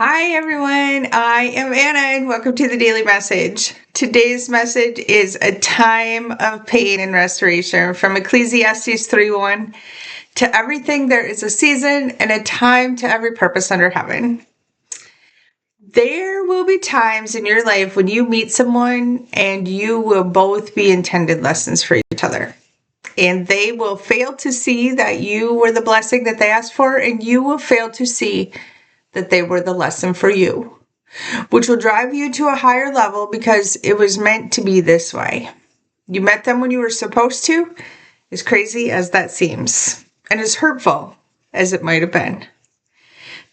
Hi, everyone. I am Anna, and welcome to the Daily Message. Today's message is a time of pain and restoration from Ecclesiastes 3:1. To everything there is a season and a time to every purpose under heaven. There will be times in your life when you meet someone and you will both be intended lessons for each other. And they will fail to see that you were the blessing that they asked for, and you will fail to see that they were the lesson for you, which will drive you to a higher level because it was meant to be this way. You met them when you were supposed to, as crazy as that seems, and as hurtful as it might have been.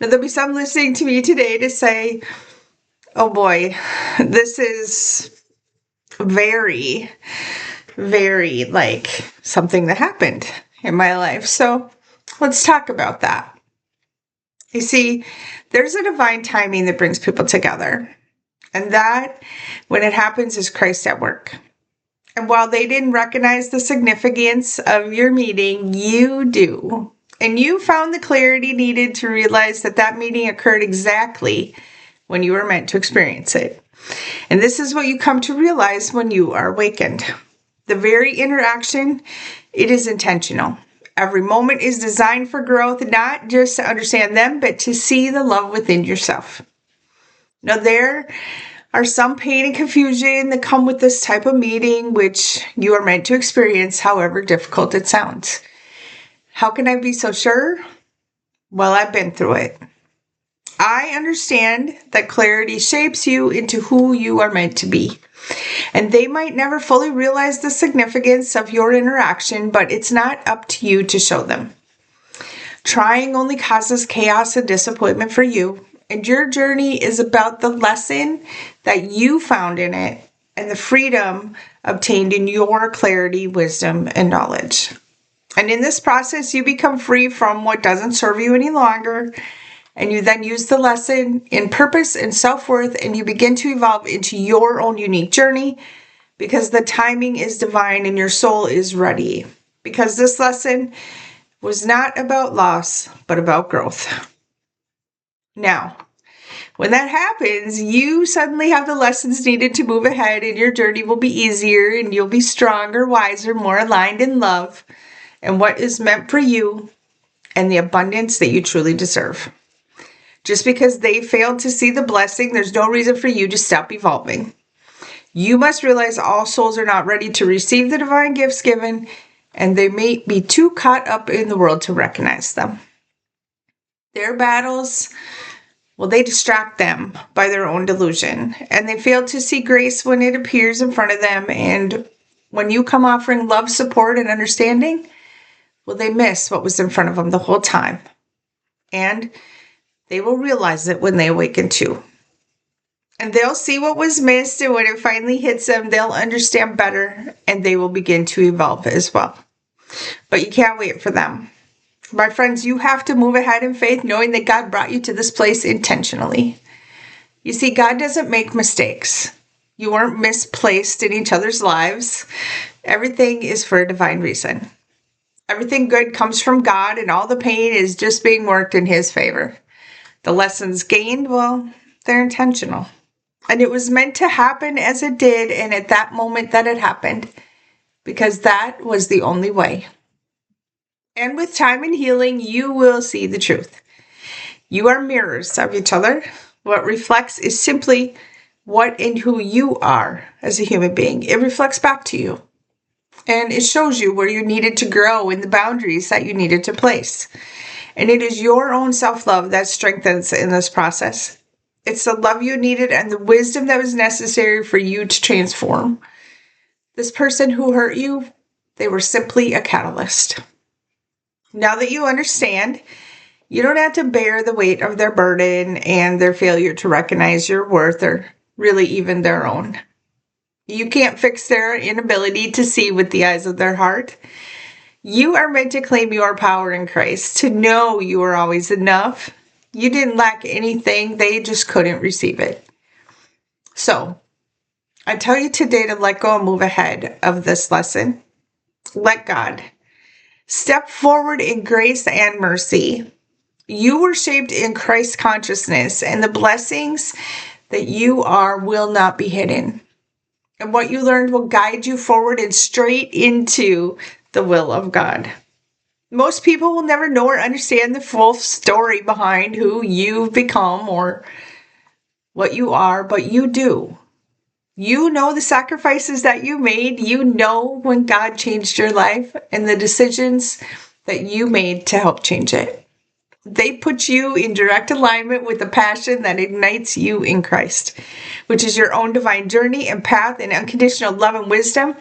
Now, there'll be some listening to me today to say, oh boy, this is very, very like something that happened in my life. So let's talk about that. You see, there's a divine timing that brings people together. And that, when it happens, is Christ at work. And while they didn't recognize the significance of your meeting, you do. And you found the clarity needed to realize that that meeting occurred exactly when you were meant to experience it. And this is what you come to realize when you are awakened. The very interaction, it is intentional. Every moment is designed for growth, not just to understand them, but to see the love within yourself. Now, there are some pain and confusion that come with this type of meeting, which you are meant to experience, however difficult it sounds. How can I be so sure? Well, I've been through it. I understand that clarity shapes you into who you are meant to be. And they might never fully realize the significance of your interaction, but it's not up to you to show them. Trying only causes chaos and disappointment for you, and your journey is about the lesson that you found in it and the freedom obtained in your clarity, wisdom, and knowledge. And in this process, you become free from what doesn't serve you any longer. And you then use the lesson in purpose and self-worth, and you begin to evolve into your own unique journey because the timing is divine and your soul is ready. Because this lesson was not about loss, but about growth. Now, when that happens, you suddenly have the lessons needed to move ahead, and your journey will be easier, and you'll be stronger, wiser, more aligned in love and what is meant for you and the abundance that you truly deserve. Just because they failed to see the blessing, there's no reason for you to stop evolving. You must realize all souls are not ready to receive the divine gifts given, and they may be too caught up in the world to recognize them. Their battles, well, they distract them by their own delusion, and they fail to see grace when it appears in front of them. And when you come offering love, support, and understanding, well, they miss what was in front of them the whole time. And they will realize it when they awaken too. And they'll see what was missed, and when it finally hits them, they'll understand better, and they will begin to evolve as well. But you can't wait for them. My friends, you have to move ahead in faith, knowing that God brought you to this place intentionally. You see, God doesn't make mistakes. You weren't misplaced in each other's lives. Everything is for a divine reason. Everything good comes from God, and all the pain is just being worked in His favor. The lessons gained, well, they're intentional. And it was meant to happen as it did, and at that moment that it happened, because that was the only way. And with time and healing, you will see the truth. You are mirrors of each other. What reflects is simply what and who you are as a human being. It reflects back to you. And it shows you where you needed to grow and the boundaries that you needed to place. And it is your own self-love that strengthens in this process. It's the love you needed and the wisdom that was necessary for you to transform. This person who hurt you, they were simply a catalyst. Now that you understand, you don't have to bear the weight of their burden and their failure to recognize your worth, or really even their own. You can't fix their inability to see with the eyes of their heart. You are meant to claim your power in Christ, to know you are always enough. You didn't lack anything, they just couldn't receive it. So, I tell you today to let go and move ahead of this lesson. Let God. Step forward in grace and mercy. You were shaped in Christ's consciousness, and the blessings that you are will not be hidden. And what you learned will guide you forward and straight into the will of God. Most people will never know or understand the full story behind who you've become or what you are, but you do. You know the sacrifices that you made. You know when God changed your life and the decisions that you made to help change it. They put you in direct alignment with the passion that ignites you in Christ, which is your own divine journey and path and unconditional love and wisdom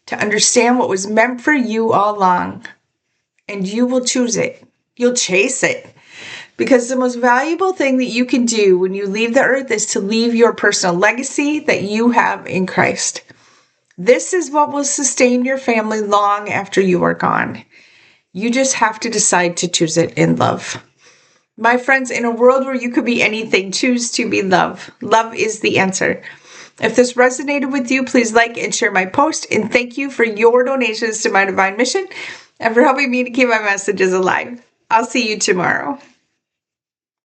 to understand what was meant for you all along. And you will choose it. You'll chase it. Because the most valuable thing that you can do when you leave the earth is to leave your personal legacy that you have in Christ. This is what will sustain your family long after you are gone. You just have to decide to choose it in love. My friends, in a world where you could be anything, choose to be love. Love is the answer. If this resonated with you, please like and share my post. And thank you for your donations to my divine mission and for helping me to keep my messages alive. I'll see you tomorrow.